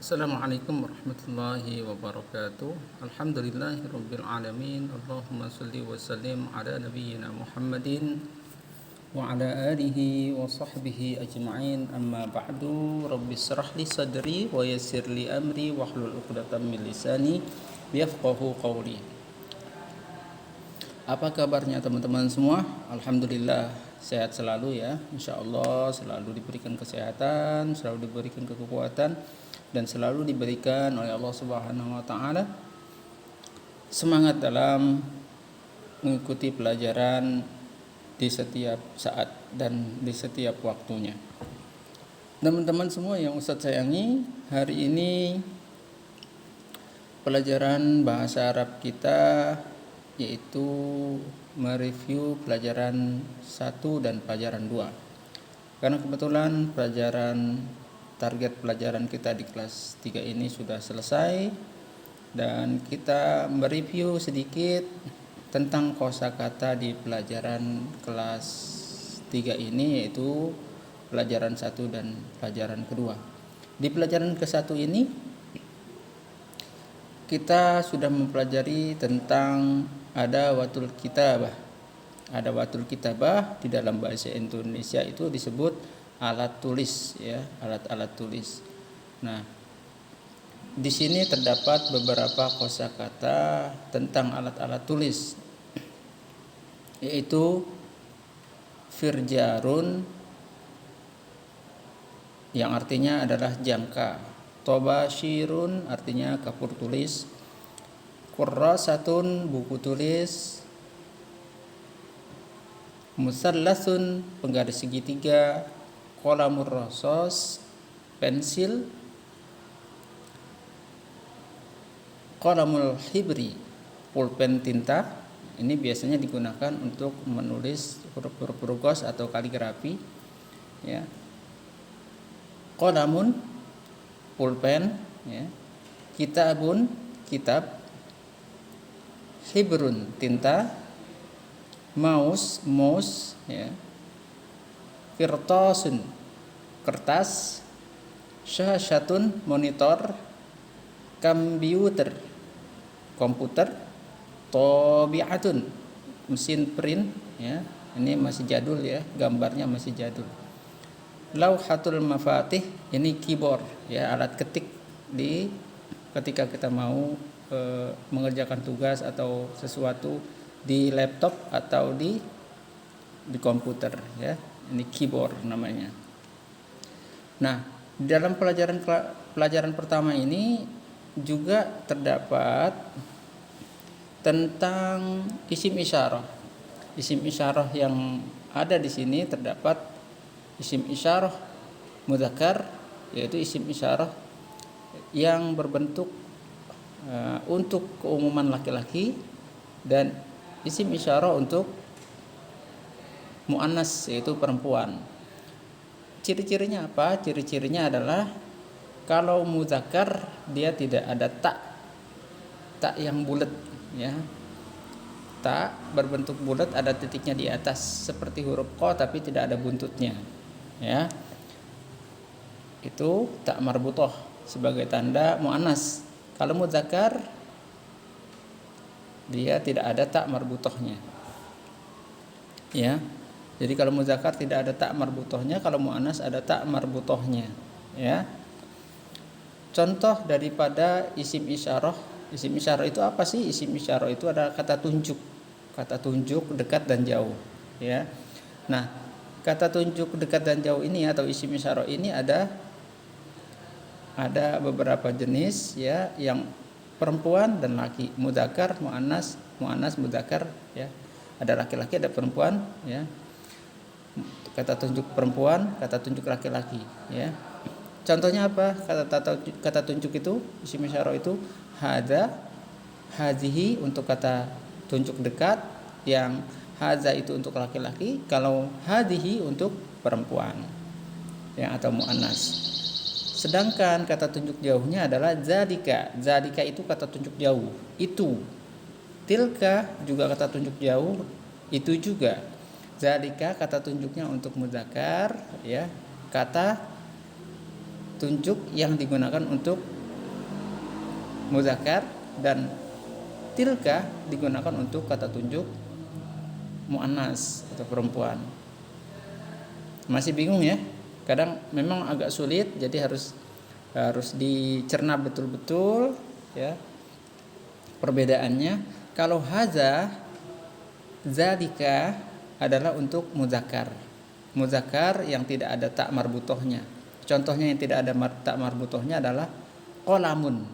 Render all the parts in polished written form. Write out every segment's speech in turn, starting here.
Assalamualaikum warahmatullahi wabarakatuh. Alhamdulillahirabbil alamin. Allahumma shalli wa sallim ala nabiyyina Muhammadin wa ala alihi wa sahbihi ajma'in. Amma ba'du. Rabbi shrah li sadri wa yassir li amri wahlul 'uqdatam min lisani yafqahu qawli. Apa kabarnya teman-teman semua? Alhamdulillah sehat selalu ya. Insyaallah selalu diberikan kesehatan, selalu diberikan kekuatan, dan selalu diberikan oleh Allah Subhanahu wa taala semangat dalam mengikuti pelajaran di setiap saat dan di setiap waktunya. Teman-teman semua yang Ustadz sayangi, hari ini pelajaran bahasa Arab kita yaitu mereview pelajaran 1 dan pelajaran 2. Karena kebetulan target pelajaran kita di kelas 3 ini sudah selesai, dan kita mereview sedikit tentang kosakata di pelajaran kelas 3 ini, yaitu pelajaran 1 dan pelajaran kedua. Di pelajaran ke-1 ini kita sudah mempelajari tentang adawatul kitabah. Adawatul kitabah di dalam bahasa Indonesia itu disebut alat tulis ya, alat-alat tulis. Nah, di sini terdapat beberapa kosakata tentang alat-alat tulis, yaitu firjarun yang artinya adalah jangka, tobashirun artinya kapur tulis, kurrasatun buku tulis, musallasun penggaris segitiga, qalamur rasos pensil, qalamul hibri pulpen tinta. Ini biasanya digunakan untuk menulis huruf-huruf rugos atau kaligrafi ya. Qalamun pulpen ya. Kitabun kitab, hibrun tinta, mouse ya, kirtasun kertas, syahsyatun monitor, komputer, tobi'atun mesin print ya. Ini masih jadul ya, gambarnya masih jadul. Lauhatul mafatih, ini keyboard ya, alat ketik ketika kita mau mengerjakan tugas atau sesuatu di laptop atau di komputer ya. Ini keyboard namanya. Nah, di dalam pelajaran pertama ini juga terdapat tentang isim isyarah. Isim isyarah yang ada di sini terdapat isim isyarah mudzakkar, yaitu isim isyarah yang berbentuk untuk keumuman laki-laki, dan isim isyarah untuk muannas yaitu perempuan. Ciri-cirinya apa? Ciri-cirinya adalah kalau mudzakkar dia tidak ada tak yang bulat ya. Tak berbentuk bulat, ada titiknya di atas seperti huruf qa tapi tidak ada buntutnya ya. Itu tak marbutoh sebagai tanda muannas. Kalau mudzakkar dia tidak ada tak marbutohnya ya. Jadi kalau mudzakkar tidak ada tak marbutohnya, kalau muannas ada tak marbutohnya ya. Contoh daripada isim isyarah. Isim isyarah itu apa sih? Isim isyarah itu adalah kata tunjuk dekat dan jauh ya. Nah, kata tunjuk dekat dan jauh ini atau isim isyarah ini ada beberapa jenis ya, yang perempuan dan laki, mudzakkar, muannas, mudzakkar ya. Ada laki-laki, ada perempuan ya. Kata tunjuk perempuan, kata tunjuk laki-laki ya. Contohnya apa? Kata tunjuk itu, isim isyarah itu hadza, hadhihi untuk kata tunjuk dekat, yang hadza itu untuk laki-laki, kalau hadhihi untuk perempuan ya, atau muannas. Sedangkan kata tunjuk jauhnya adalah zalika. Zalika itu kata tunjuk jauh, itu. Tilka juga kata tunjuk jauh, itu juga. Zalika kata tunjuknya untuk mudzakkar ya. Kata tunjuk yang digunakan untuk muzakkar, dan tilka digunakan untuk kata tunjuk muannas atau perempuan. Masih bingung ya? Kadang memang agak sulit, jadi harus dicerna betul-betul ya perbedaannya. Kalau haza, zalika adalah untuk muzakkar. Muzakkar yang tidak ada tak marbutohnya. Contohnya yang tidak ada tak marbutohnya adalah qolamun.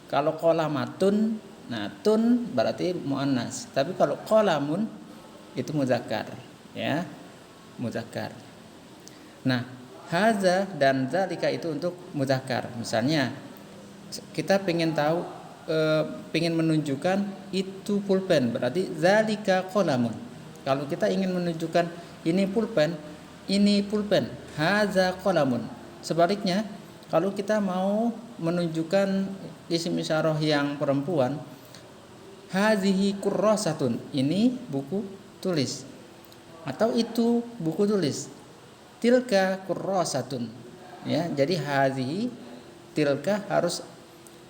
Kalau qolamatun, nah tun berarti muannas. Tapi kalau qolamun itu muzakkar, ya. Muzakkar. Nah, haza dan zalika itu untuk muzakkar. Misalnya kita pengen tahu pengen menunjukkan itu pulpen, berarti zalika qolamun. Kalau kita ingin menunjukkan ini pulpen, haza qolamun. Sebaliknya, kalau kita mau menunjukkan isim isyarah yang perempuan, hazihi kurrasatun, ini buku tulis. Atau itu buku tulis. Tilka kurrasatun. Ya, jadi hazihi, tilka harus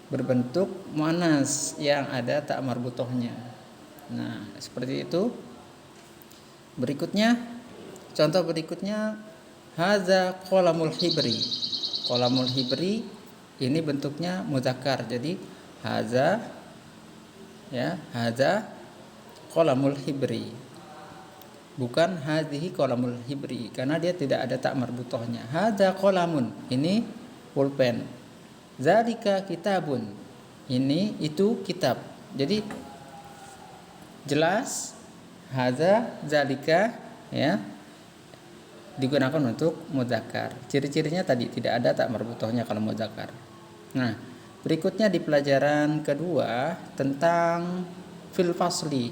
berbentuk muannas yang ada tak marbutohnya. Nah, seperti itu. Berikutnya, contoh berikutnya, haza qalamul hibri. Qalamul hibri ini bentuknya muzakkar. Jadi haza, ya, haza qalamul hibri. Bukan hadhihi qalamul hibri, karena dia tidak ada tak marbutohnya. Haza qalamun, ini pulpen. Zalika kitabun, ini itu kitab. Jadi jelas haza, zalika, ya, digunakan untuk muzakkar. Ciri-cirinya tadi tidak ada tak marbutohnya kalau muzakkar. Nah, berikutnya di pelajaran kedua tentang fil fasli,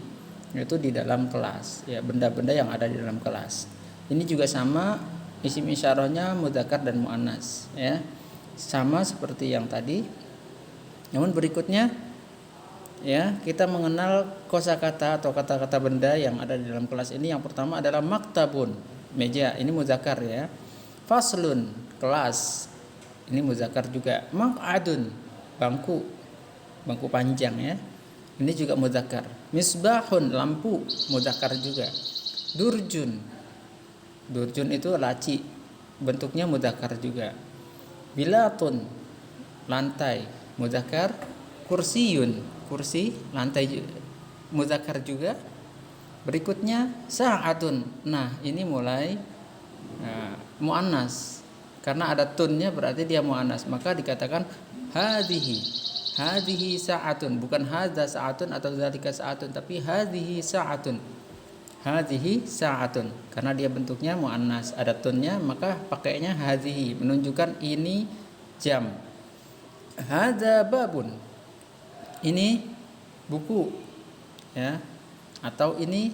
yaitu di dalam kelas, ya, benda-benda yang ada di dalam kelas. Ini juga sama, isim isyarahnya muzakkar dan muannas, ya. Sama seperti yang tadi. Namun berikutnya, ya, kita mengenal kosakata atau kata-kata benda yang ada di dalam kelas ini. Yang pertama adalah maktabun, meja, ini muzakkar, ya. Faslun, kelas, ini muzakkar juga. Maq'adun, bangku panjang, ya, ini juga muzakkar. Misbahun, lampu, muzakkar juga. Durjun itu laci, bentuknya muzakkar juga. Bilatun, lantai, muzakkar. Kursiyun, kursi, lantai, muzakkar juga. Berikutnya sa'atun. Nah, ini mulai muannas. Karena ada tunnya berarti dia muannas, maka dikatakan hadhihi sa'atun, bukan hadza sa'atun atau zalika sa'atun, tapi hadhihi sa'atun. Hadhihi sa'atun, karena dia bentuknya muannas, ada tunnya, maka pakainya hadhihi, menunjukkan ini jam. Hadza babun, ini buku, ya, atau ini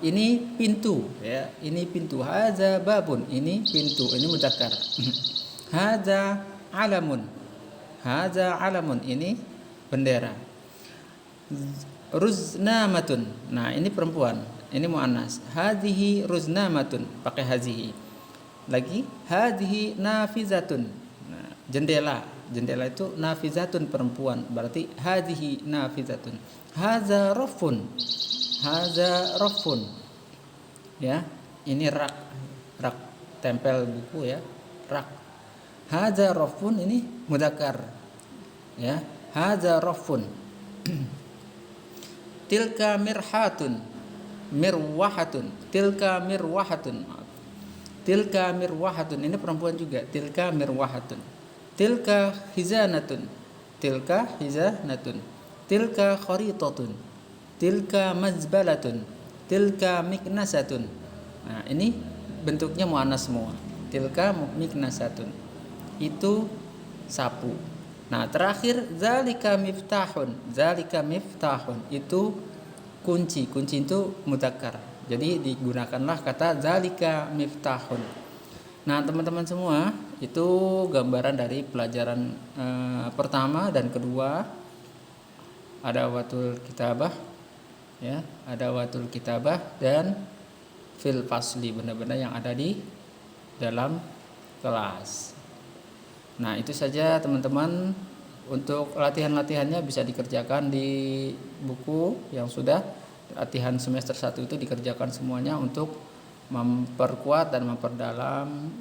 ini pintu, ya, ini pintu. Hadza babun, ini pintu, ini mudzakkar. Hadza alamun, ini bendera. Ruznamatun, nah ini perempuan, ini muannas. Hadhihi ruznamatun, pakai hazihi. Lagi hadhihi nafizatun, nah, jendela itu nafizatun, perempuan, berarti hadhihi nafizatun. Hadza raffun, ya, ini rak tempel buku, ya, rak. Hadza raffun, ini mudzakkar, ya, hadza raffun. Tilka mirwahatun, tilka mirwahatun, ini perempuan juga. Tilka mirwahatun. Tilka hizanatun, tilka kharitatun, tilka mazbalatun, tilka miknasatun. Nah, ini bentuknya muannas semua. Tilka miknasatun, itu sapu. Nah, terakhir zalika miftahun, itu kunci itu mudzakkar. Jadi digunakanlah kata zalika miftahun. Nah, teman-teman semua, itu gambaran dari pelajaran pertama dan kedua. Ada watul kitabah, ya, ada watul kitabah dan fil fasli, benda-benda yang ada di dalam kelas. Nah, itu saja teman-teman. Untuk latihan-latihannya bisa dikerjakan di buku yang sudah. Latihan semester 1 itu dikerjakan semuanya untuk memperkuat dan memperdalam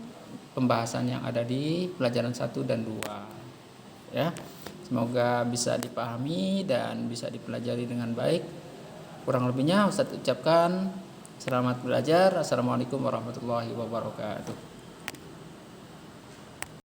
pembahasan yang ada di pelajaran 1 dan 2. Ya. Semoga bisa dipahami dan bisa dipelajari dengan baik. Kurang lebihnya Ustadz ucapkan selamat belajar. Assalamualaikum warahmatullahi wabarakatuh.